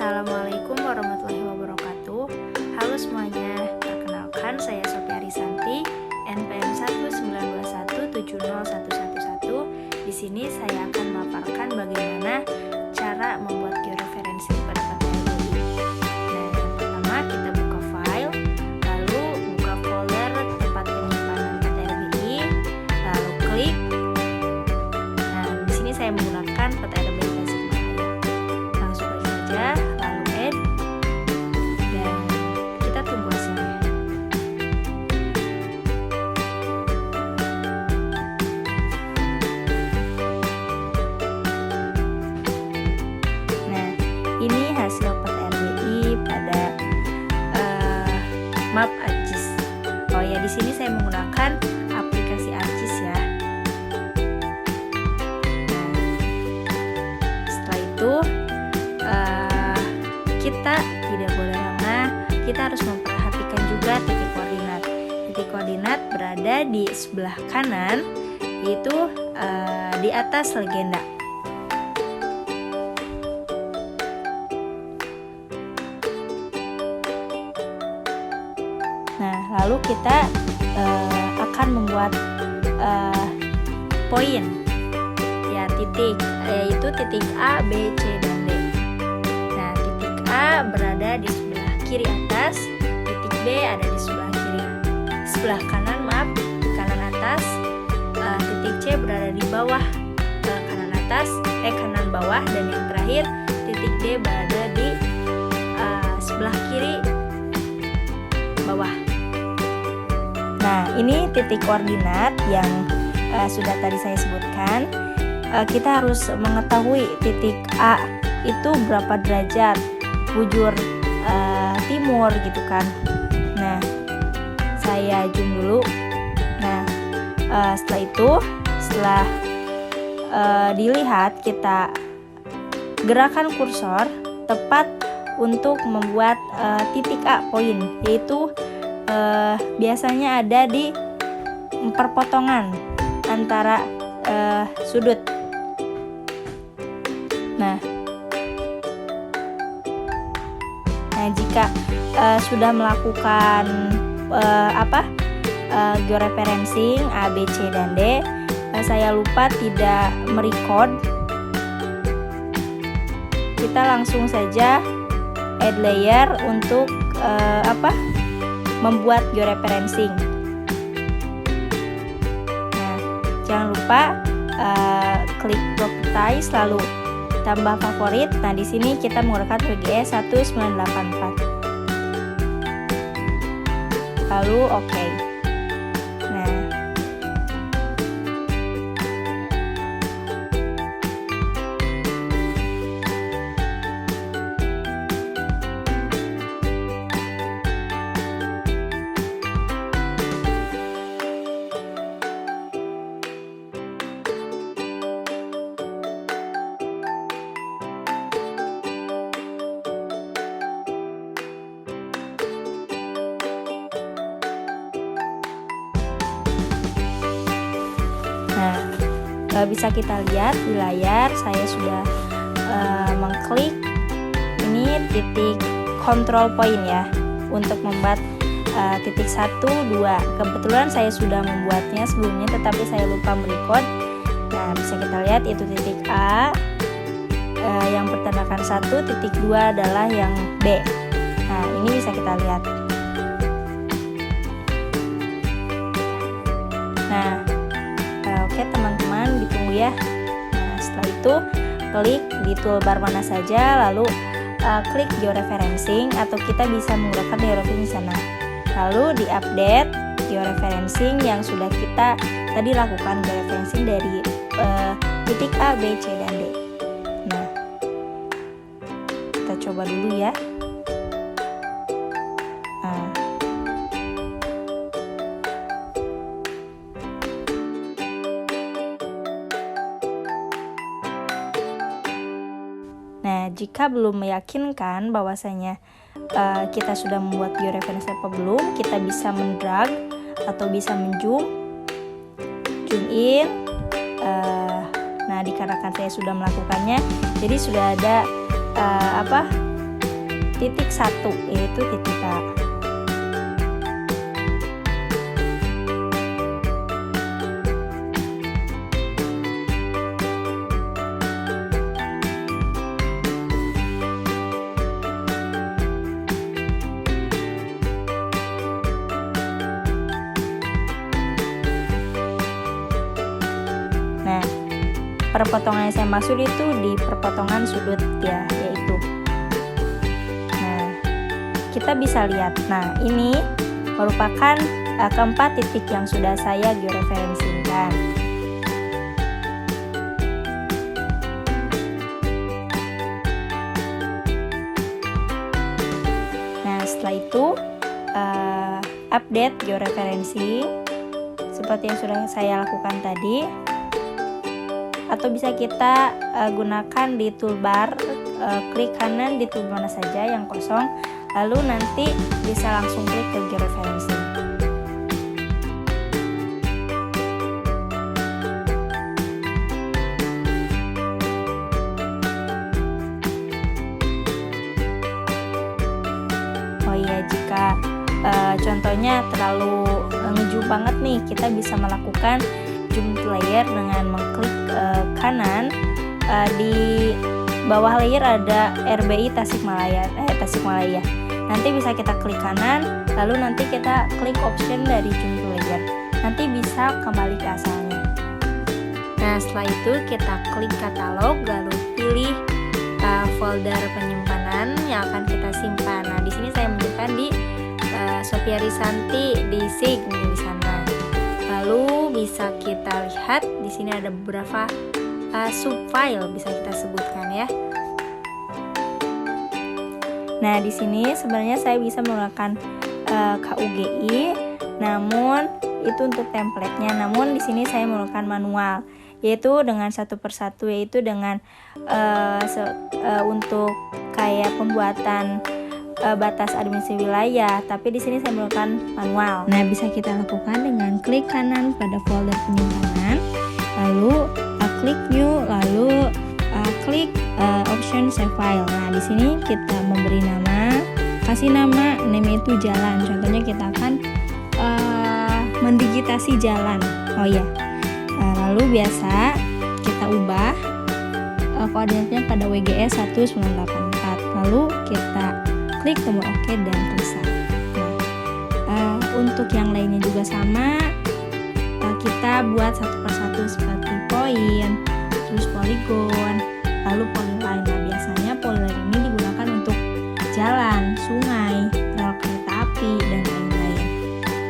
Assalamualaikum warahmatullahi wabarakatuh. Halo semuanya, perkenalkan saya Sophia Risanti, NPM 192170111. Di sini saya akan memaparkan bagaimana cara membuat georeferensi pada PTRBI. Nah, yang pertama kita buka file, lalu buka folder tempat penyimpanan PTRBI, lalu klik. Nah, di sini saya menggunakan PTRBI Tasikmalaya. Langsung saja, lalu add, dan kita tunggu hasilnya. Nah, ini hasil PTRBI pada map ArcGIS. Oh ya, di sini saya menggunakan aplikasi ArcGIS ya. Nah, setelah itu kita tidak boleh lengah, kita harus memperhatikan juga titik koordinat. Titik koordinat berada di sebelah kanan, yaitu di atas legenda. Nah, lalu kita akan membuat poin, ya, titik, yaitu titik A, B, C, dan D. Nah, titik A berada di sebelah kiri atas, titik B ada di sebelah kanan, kanan atas, titik C berada di bawah, kanan bawah, dan yang terakhir titik D berada di sebelah kiri bawah. Nah, ini titik koordinat yang sudah tadi saya sebutkan. Kita harus mengetahui titik A itu berapa derajat bujur timur gitu kan. Nah, saya zoom dulu. Nah, setelah dilihat, kita gerakan kursor tepat untuk membuat titik A poin, yaitu biasanya ada di perpotongan antara sudut. Nah, jika sudah melakukan georeferencing A, B, C, dan D, saya lupa tidak merecord, kita langsung saja add layer untuk membuat georeferencing. Nah, jangan lupa klik properties lalu tambah favorit. Nah, di sini kita menggunakan WGS 1984. Lalu oke. Bisa kita lihat di layar, saya sudah mengklik ini titik control point ya, untuk membuat titik 1, 2. Kebetulan saya sudah membuatnya sebelumnya, tetapi saya lupa merecord. Nah, bisa kita lihat itu titik A yang bertandakan 1, titik 2 adalah yang B. Nah, ini bisa kita lihat. Nah, oke teman-teman, ditunggu ya. Nah, setelah itu klik di toolbar mana saja, lalu klik georeferencing, atau kita bisa menggunakan georeferencing sana. Lalu di-update georeferencing yang sudah kita tadi lakukan, georeferencing dari titik A, B, C, dan D. Nah, kita coba dulu ya. Nah, jika belum meyakinkan bahwasanya kita sudah membuat georeferensi apa belum, kita bisa mendrag atau bisa zoom in. Nah, dikarenakan saya sudah melakukannya, jadi sudah ada titik 1, yaitu titik A. Nah, perpotongan yang saya maksud itu di perpotongan sudut ya, yaitu. Nah, kita bisa lihat. Nah, ini merupakan keempat titik yang sudah saya georeferensikan. Nah, setelah itu update georeferensi seperti yang sudah saya lakukan tadi. Atau bisa kita gunakan di toolbar, klik kanan di toolbar mana saja yang kosong, lalu nanti bisa langsung klik ke georeferensi. Oh iya, jika contohnya terlalu ngeju banget nih, kita bisa melakukan zoom to layer dengan mengklik kanan. Di bawah layer ada RBI Tasikmalaya. Nanti bisa kita klik kanan, lalu nanti kita klik option dari zoom to layer. Nanti bisa kembali ke asalnya. Nah, setelah itu kita klik katalog, lalu pilih folder penyimpanan yang akan kita simpan. Nah, di sini saya menyimpan di Sophia Risanti di SIG di sana. Lalu bisa kita lihat di sini ada beberapa subfile bisa kita sebutkan ya. Nah, di sini sebenarnya saya bisa menggunakan KUGI, namun itu untuk template-nya. Namun di sini saya menggunakan manual, yaitu dengan satu persatu, yaitu dengan untuk kayak pembuatan batas administrasi wilayah, tapi di sini saya menggunakan manual. Nah, bisa kita lakukan dengan klik kanan pada folder penyimpanan, lalu klik new, lalu klik option save file. Nah, di sini kita memberi nama, kasih nama name itu jalan. Contohnya kita akan mendigitasi jalan. Oh ya, lalu biasa kita ubah koordinatnya pada WGS 1984. Lalu kita klik tombol OK dan selesai. Nah, untuk yang lainnya juga sama, kita buat satu persatu seperti poin, terus poligon, lalu polyline. Nah, biasanya polyline ini digunakan untuk jalan, sungai, rel kereta api, dan lain-lain.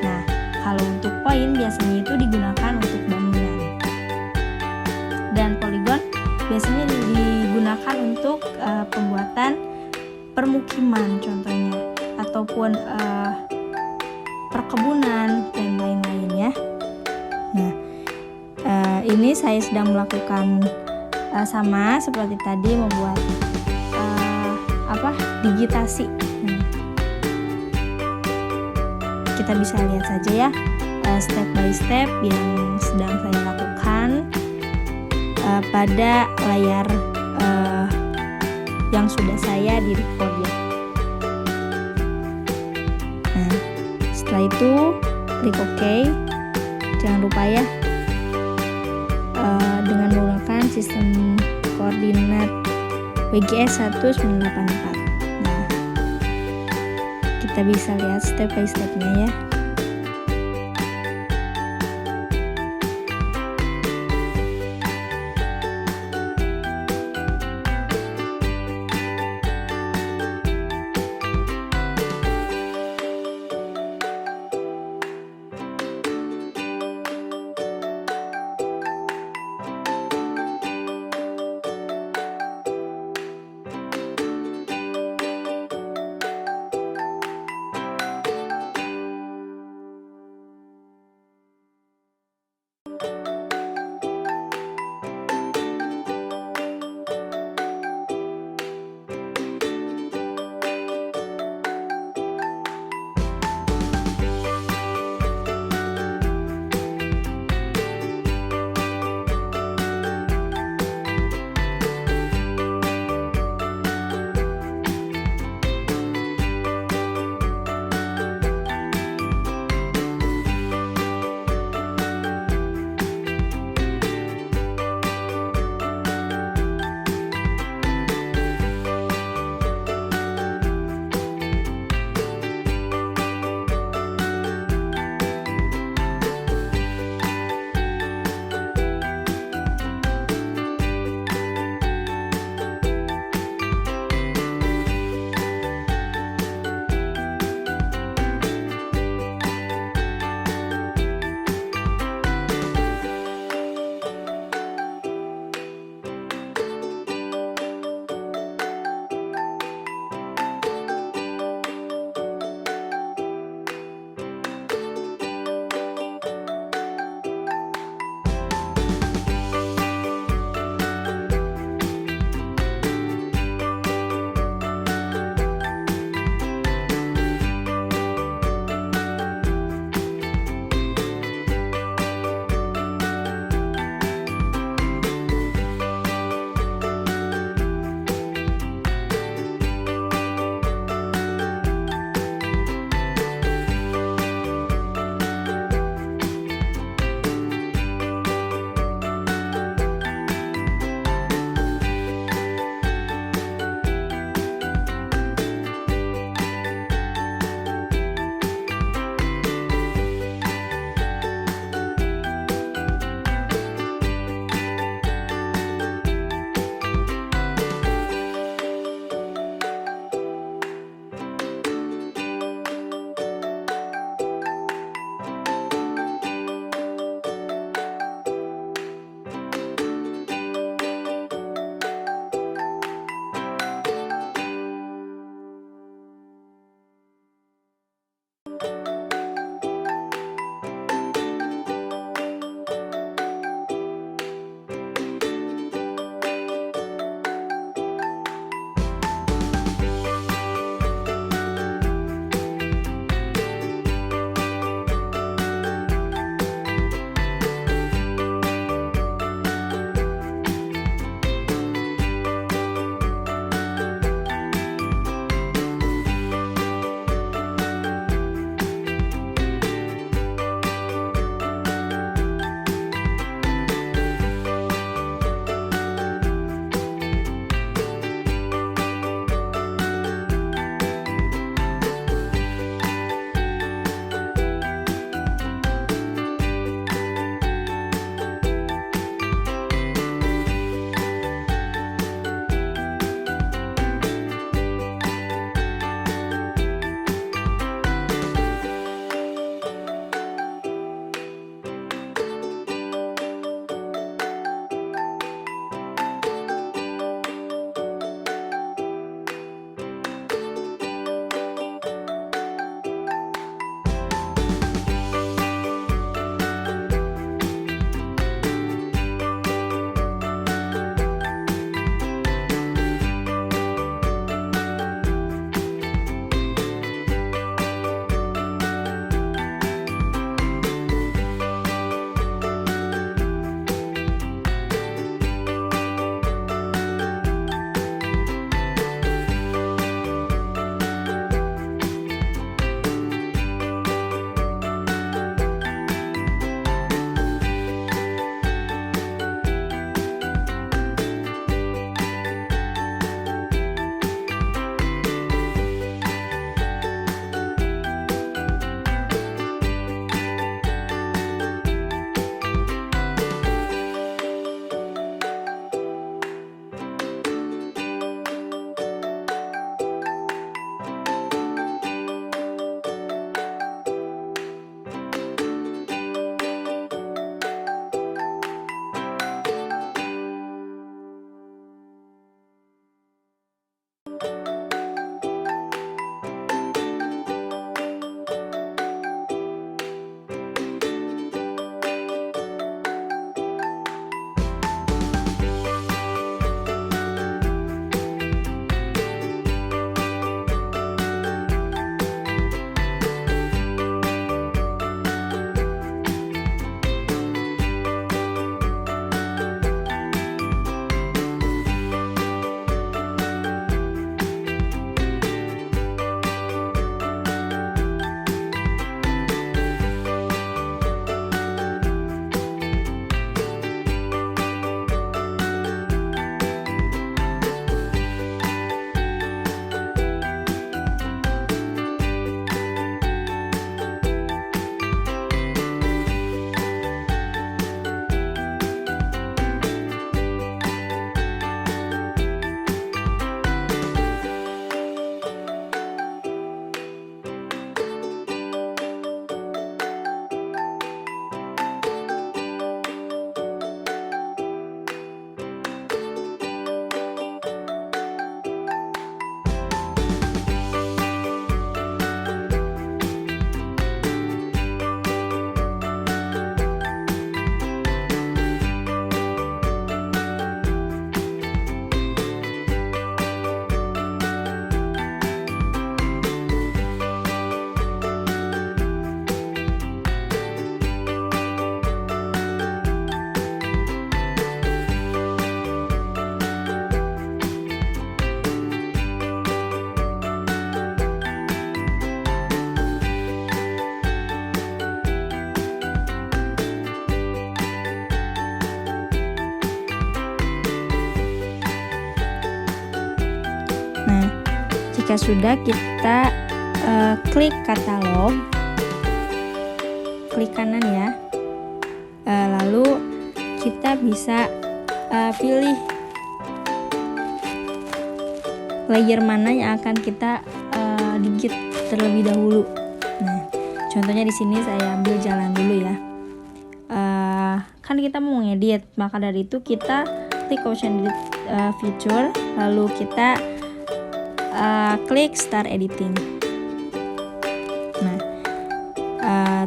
Nah, kalau untuk poin biasanya itu digunakan untuk bangunan. Dan poligon biasanya digunakan untuk pembuatan permukiman contohnya, ataupun perkebunan dan lain-lain ya. Nah, ini saya sedang melakukan sama seperti tadi, membuat digitasi. Kita bisa lihat saja ya step by step yang sedang saya lakukan pada layar yang sudah saya di record ya. Nah, setelah itu klik OK. Jangan lupa ya, dengan menggunakan sistem koordinat WGS 1984. Nah, kita bisa lihat step by stepnya ya. Jika sudah, kita klik katalog, klik kanan ya, lalu kita bisa pilih layer mana yang akan kita digit terlebih dahulu. Nah, contohnya di sini saya ambil jalan dulu ya. Kan kita mau ngedit, maka dari itu kita klik option edit feature, lalu kita klik start editing. Nah,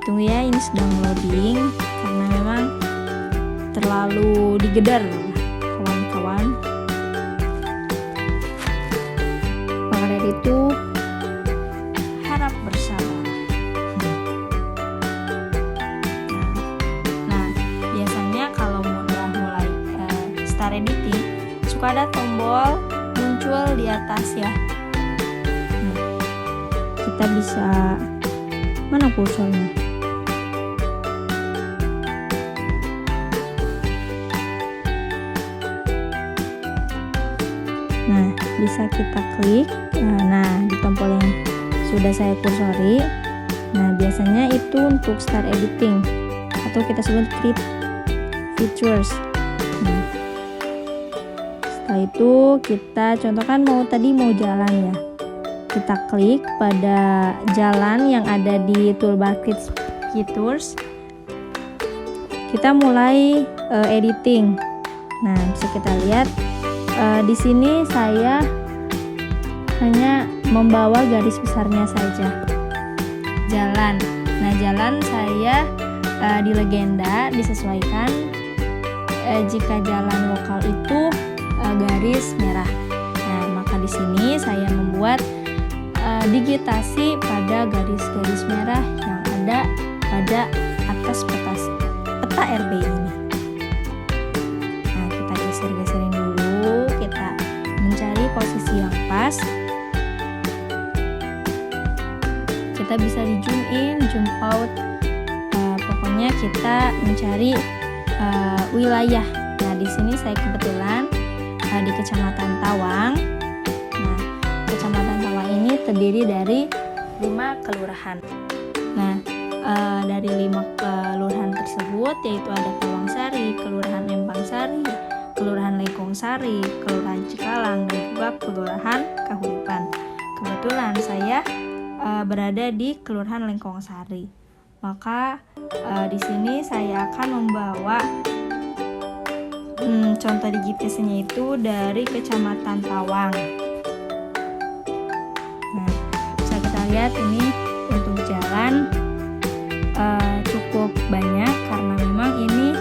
tunggu ya, ini sedang loading karena memang terlalu digedar kawan-kawan. Maka dari itu harap bersabar. Nah, biasanya kalau udah mulai start editing suka ada tombol muncul di atas ya. Kita bisa, mana kursornya? Nah, bisa kita klik. Nah, di tombol yang sudah saya kursori. Nah, biasanya itu untuk start editing atau kita sebut create features. Nah, setelah itu kita contohkan mau jalan ya. Kita klik pada jalan yang ada di toolbar Create Features. Kita mulai editing. Nah, bisa kita lihat di sini saya hanya membawa garis besarnya saja. Jalan. Nah, jalan saya di legenda disesuaikan. Jika jalan lokal itu garis merah. Nah, maka di sini saya membuat digitasi pada garis-garis merah yang ada pada atas peta RB ini. Nah, kita geser-geserin dulu, kita mencari posisi yang pas. Kita bisa di zoom in, zoom out. Pokoknya kita mencari wilayah. Nah, di sini saya kebetulan di Kecamatan Tawang. Nah, Kecamatan Tawang ini terdiri dari 5 kelurahan. Nah, dari 5 kelurahan tersebut yaitu ada Tawangsari, Kelurahan Empangsari, Kelurahan Lengkongsari, Kelurahan Cikalang, dan juga Kelurahan Kahuripan. Kebetulan saya berada di Kelurahan Lengkongsari. Maka di sini saya akan membawa contoh digitasinya itu dari Kecamatan Tawang. lihat ini untuk jalan cukup banyak karena memang ini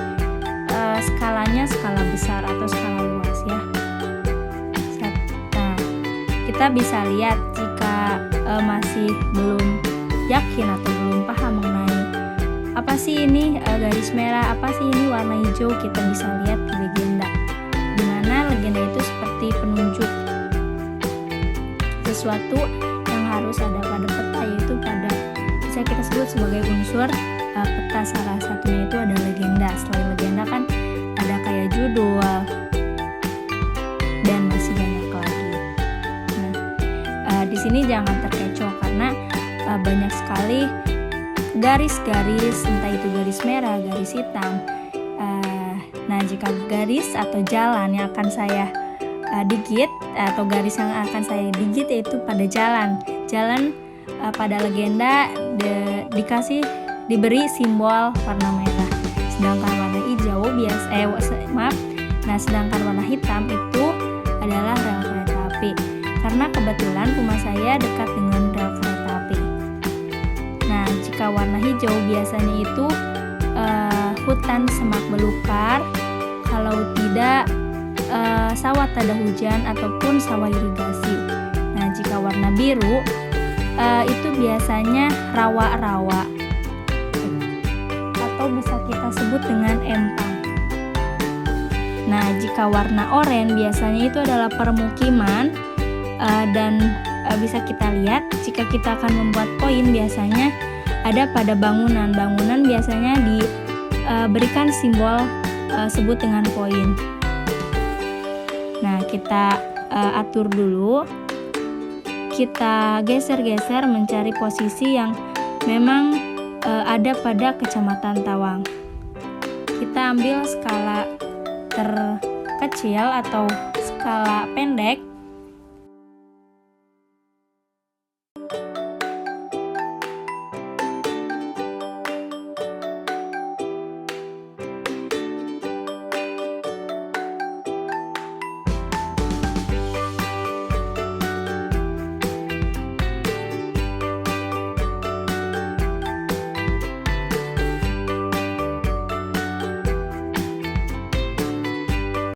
skalanya skala besar atau skala luas ya. Nah, kita bisa lihat jika masih belum yakin atau belum paham mengenai apa sih ini garis merah, apa sih ini warna hijau, kita bisa lihat di legenda, dimana legenda itu seperti penunjuk sesuatu yang harus ada pada peta, yaitu pada bisa kita sebut sebagai unsur peta. Salah satunya itu ada legenda. Selain legenda kan ada kayak judul dan masih banyak lagi. Nah, di sini jangan terkecoh karena banyak sekali garis-garis, entah itu garis merah, garis hitam. Nah, jika garis atau jalan yang akan saya digit atau garis yang akan saya digit yaitu pada jalan pada legenda diberi simbol warna merah, sedangkan warna hijau sedangkan warna hitam itu adalah rel kereta api, karena kebetulan rumah saya dekat dengan rel kereta api. Nah, jika warna hijau biasanya itu hutan semak belukar, kalau tidak sawah tada hujan ataupun sawah irigasi. Nah, jika warna biru itu biasanya rawa-rawa atau bisa kita sebut dengan empang. Nah, jika warna oranye biasanya itu adalah permukiman dan bisa kita lihat jika kita akan membuat poin biasanya ada pada bangunan. Bangunan biasanya diberikan simbol sebut dengan poin. Nah, kita atur dulu. Kita geser-geser mencari posisi yang memang ada pada Kecamatan Tawang. Kita ambil skala terkecil atau skala pendek